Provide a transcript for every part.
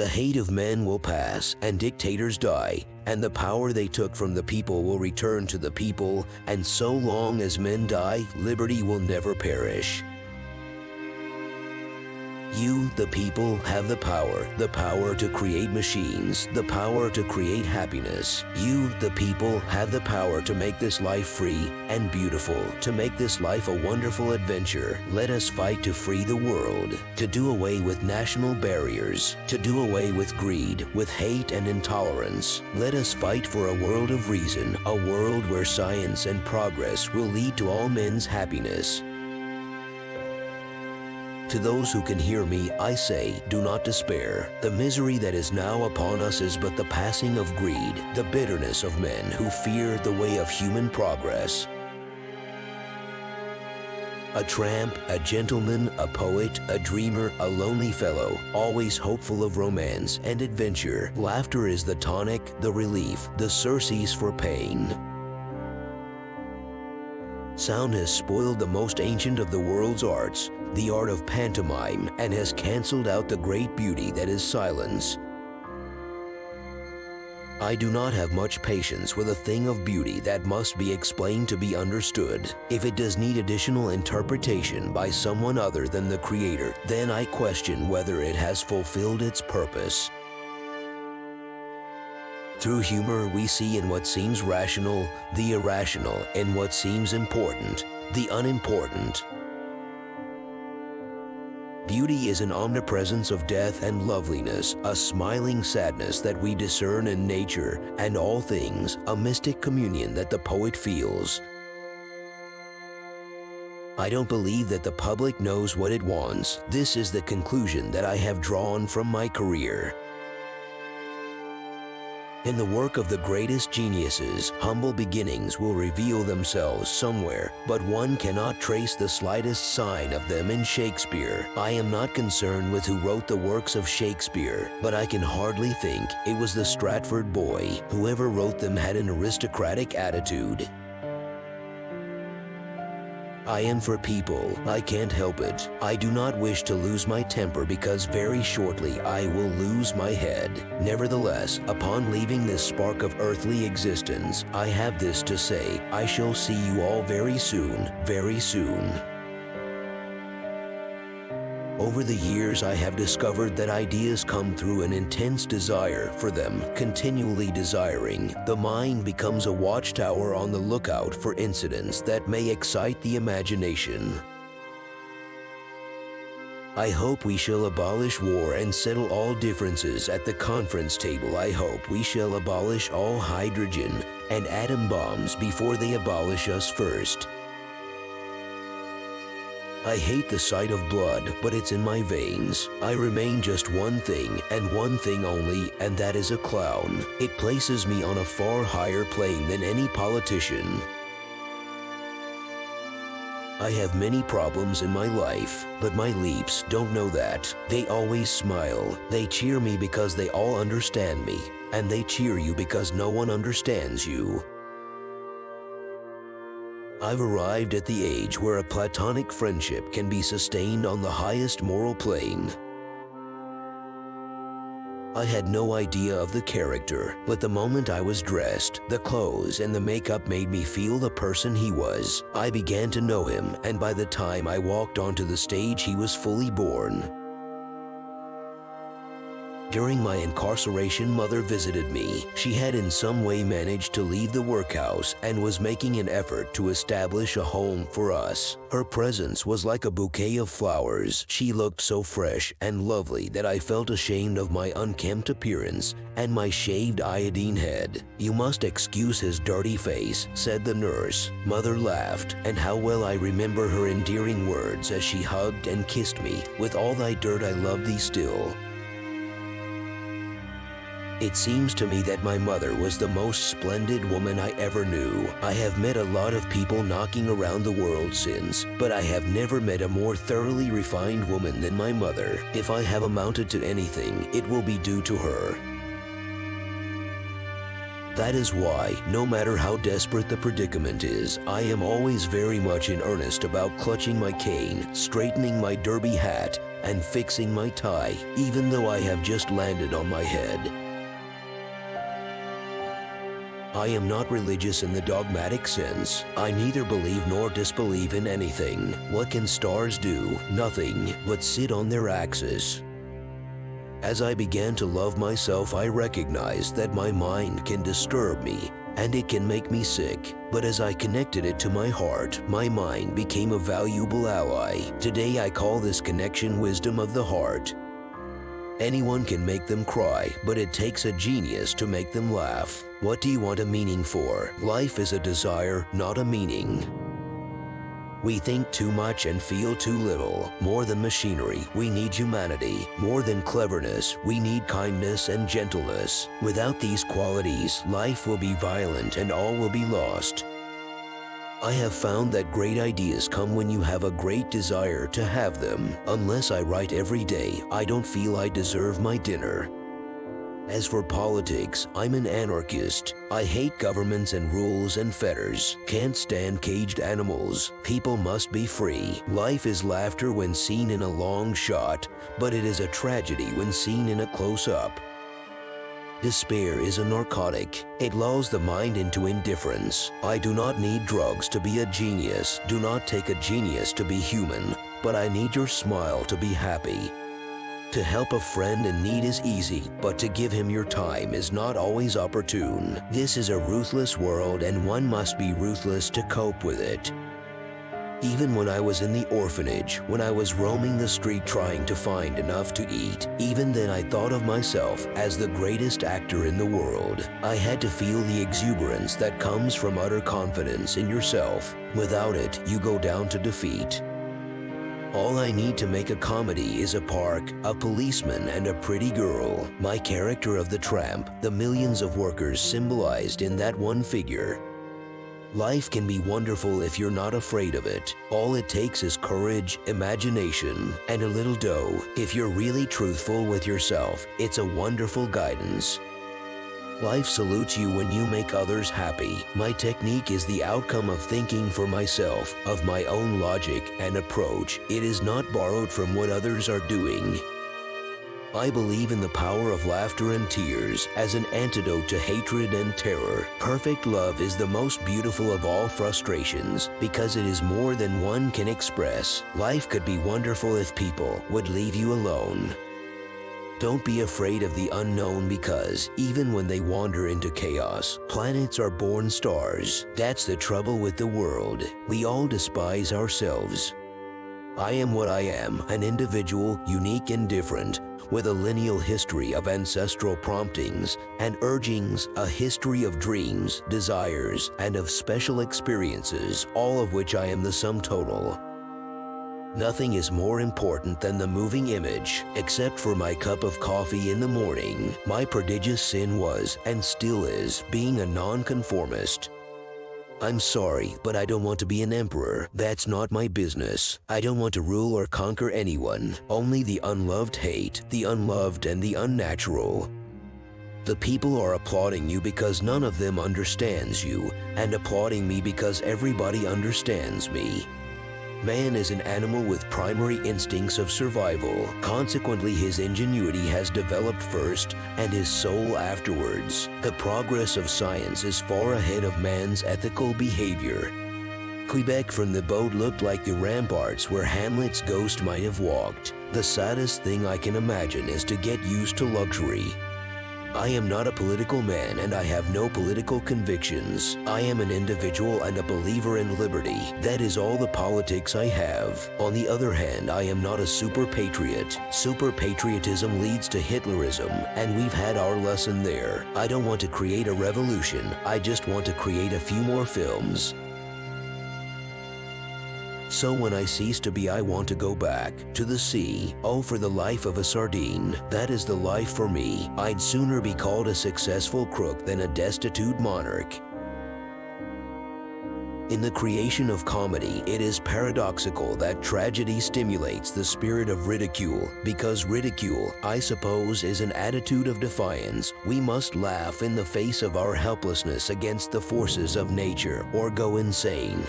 The hate of men will pass, and dictators die, and the power they took from the people will return to the people, and so long as men die, liberty will never perish. You, the people, have the power to create machines, the power to create happiness. You, the people, have the power to make this life free and beautiful, to make this life a wonderful adventure. Let us fight to free the world, to do away with national barriers, to do away with greed, with hate and intolerance. Let us fight for a world of reason, a world where science and progress will lead to all men's happiness. To those who can hear me, I say, do not despair. The misery that is now upon us is but the passing of greed, the bitterness of men who fear the way of human progress. A tramp, a gentleman, a poet, a dreamer, a lonely fellow, always hopeful of romance and adventure. Laughter is the tonic, the relief, the surcease for pain. Sound has spoiled the most ancient of the world's arts, the art of pantomime, and has canceled out the great beauty that is silence. I do not have much patience with a thing of beauty that must be explained to be understood. If it does need additional interpretation by someone other than the Creator, then I question whether it has fulfilled its purpose. Through humor, we see in what seems rational, the irrational, in what seems important, the unimportant. Beauty is an omnipresence of death and loveliness, a smiling sadness that we discern in nature and all things, a mystic communion that the poet feels. I don't believe that the public knows what it wants. This is the conclusion that I have drawn from my career. In the work of the greatest geniuses, humble beginnings will reveal themselves somewhere, but one cannot trace the slightest sign of them in Shakespeare. I am not concerned with who wrote the works of Shakespeare, but I can hardly think it was the Stratford boy. Whoever wrote them had an aristocratic attitude. I am for people. I can't help it. I do not wish to lose my temper because very shortly I will lose my head. Nevertheless, upon leaving this spark of earthly existence, I have this to say: I shall see you all very soon, very soon. Over the years, I have discovered that ideas come through an intense desire for them, continually desiring. The mind becomes a watchtower on the lookout for incidents that may excite the imagination. I hope we shall abolish war and settle all differences at the conference table. I hope we shall abolish all hydrogen and atom bombs before they abolish us first. I hate the sight of blood, but it's in my veins. I remain just one thing, and one thing only, and that is a clown. It places me on a far higher plane than any politician. I have many problems in my life, but my leaps don't know that. They always smile. They cheer me because they all understand me, and they cheer you because no one understands you. I've arrived at the age where a platonic friendship can be sustained on the highest moral plane. I had no idea of the character, but the moment I was dressed, the clothes and the makeup made me feel the person he was. I began to know him, and by the time I walked onto the stage, he was fully born. During my incarceration, Mother visited me. She had in some way managed to leave the workhouse and was making an effort to establish a home for us. Her presence was like a bouquet of flowers. She looked so fresh and lovely that I felt ashamed of my unkempt appearance and my shaved iodine head. "You must excuse his dirty face," said the nurse. Mother laughed, and how well I remember her endearing words as she hugged and kissed me. "With all thy dirt I love thee still." It seems to me that my mother was the most splendid woman I ever knew. I have met a lot of people knocking around the world since, but I have never met a more thoroughly refined woman than my mother. If I have amounted to anything, it will be due to her. That is why, no matter how desperate the predicament is, I am always very much in earnest about clutching my cane, straightening my derby hat, and fixing my tie, even though I have just landed on my head. I am not religious in the dogmatic sense. I neither believe nor disbelieve in anything. What can stars do? Nothing, but sit on their axis. As I began to love myself, I recognized that my mind can disturb me and it can make me sick. But as I connected it to my heart, my mind became a valuable ally. Today I call this connection wisdom of the heart. Anyone can make them cry, but it takes a genius to make them laugh. What do you want a meaning for? Life is a desire, not a meaning. We think too much and feel too little. More than machinery, we need humanity. More than cleverness, we need kindness and gentleness. Without these qualities, life will be violent and all will be lost. I have found that great ideas come when you have a great desire to have them. Unless I write every day, I don't feel I deserve my dinner. As for politics, I'm an anarchist. I hate governments and rules and fetters. Can't stand caged animals. People must be free. Life is laughter when seen in a long shot, but it is a tragedy when seen in a close-up. Despair is a narcotic. It lulls the mind into indifference. I do not need drugs to be a genius. Do not take a genius to be human, but I need your smile to be happy. To help a friend in need is easy, but to give him your time is not always opportune. This is a ruthless world and one must be ruthless to cope with it. Even when I was in the orphanage, when I was roaming the street trying to find enough to eat, even then I thought of myself as the greatest actor in the world. I had to feel the exuberance that comes from utter confidence in yourself. Without it, you go down to defeat. All I need to make a comedy is a park, a policeman, and a pretty girl. My character of the Tramp, the millions of workers symbolized in that one figure. Life can be wonderful if you're not afraid of it. All it takes is courage, imagination, and a little dough. If you're really truthful with yourself, it's a wonderful guidance. Life salutes you when you make others happy. My technique is the outcome of thinking for myself, of my own logic and approach. It is not borrowed from what others are doing. I believe in the power of laughter and tears as an antidote to hatred and terror. Perfect love is the most beautiful of all frustrations because it is more than one can express. Life could be wonderful if people would leave you alone. Don't be afraid of the unknown because even when they wander into chaos, planets are born stars. That's the trouble with the world. We all despise ourselves. I am what I am, an individual, unique and different, with a lineal history of ancestral promptings and urgings, a history of dreams, desires, and of special experiences, all of which I am the sum total. Nothing is more important than the moving image, except for my cup of coffee in the morning. My prodigious sin was, and still is, being a nonconformist. I'm sorry, but I don't want to be an emperor. That's not my business. I don't want to rule or conquer anyone. Only the unloved hate, the unloved and the unnatural. The people are applauding you because none of them understands you, and applauding me because everybody understands me. Man is an animal with primary instincts of survival. Consequently, his ingenuity has developed first and his soul afterwards. The progress of science is far ahead of man's ethical behavior. Quebec from the boat looked like the ramparts where Hamlet's ghost might have walked. The saddest thing I can imagine is to get used to luxury. I am not a political man and I have no political convictions. I am an individual and a believer in liberty. That is all the politics I have. On the other hand, I am not a super patriot. Super patriotism leads to Hitlerism, and we've had our lesson there. I don't want to create a revolution. I just want to create a few more films. So when I cease to be, I want to go back to the sea. Oh, for the life of a sardine. That is the life for me. I'd sooner be called a successful crook than a destitute monarch. In the creation of comedy, it is paradoxical that tragedy stimulates the spirit of ridicule, because ridicule, I suppose, is an attitude of defiance. We must laugh in the face of our helplessness against the forces of nature, or go insane.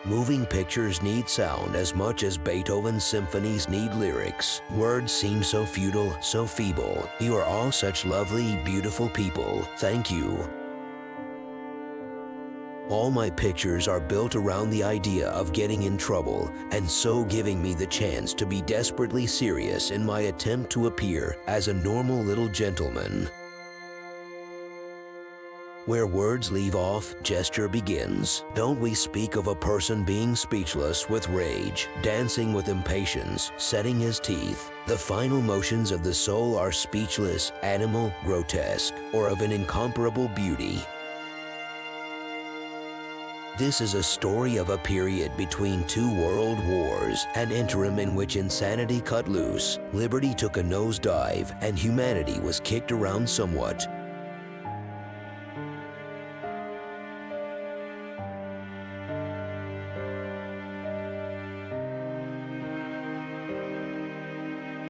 Moving pictures need sound as much as Beethoven's symphonies need lyrics. Words seem so futile, so feeble. You are all such lovely, beautiful people. Thank you. All my pictures are built around the idea of getting in trouble, and so giving me the chance to be desperately serious in my attempt to appear as a normal little gentleman. Where words leave off, gesture begins. Don't we speak of a person being speechless with rage, dancing with impatience, setting his teeth? The final motions of the soul are speechless, animal, grotesque, or of an incomparable beauty. This is a story of a period between two world wars, an interim in which insanity cut loose, liberty took a nosedive, and humanity was kicked around somewhat.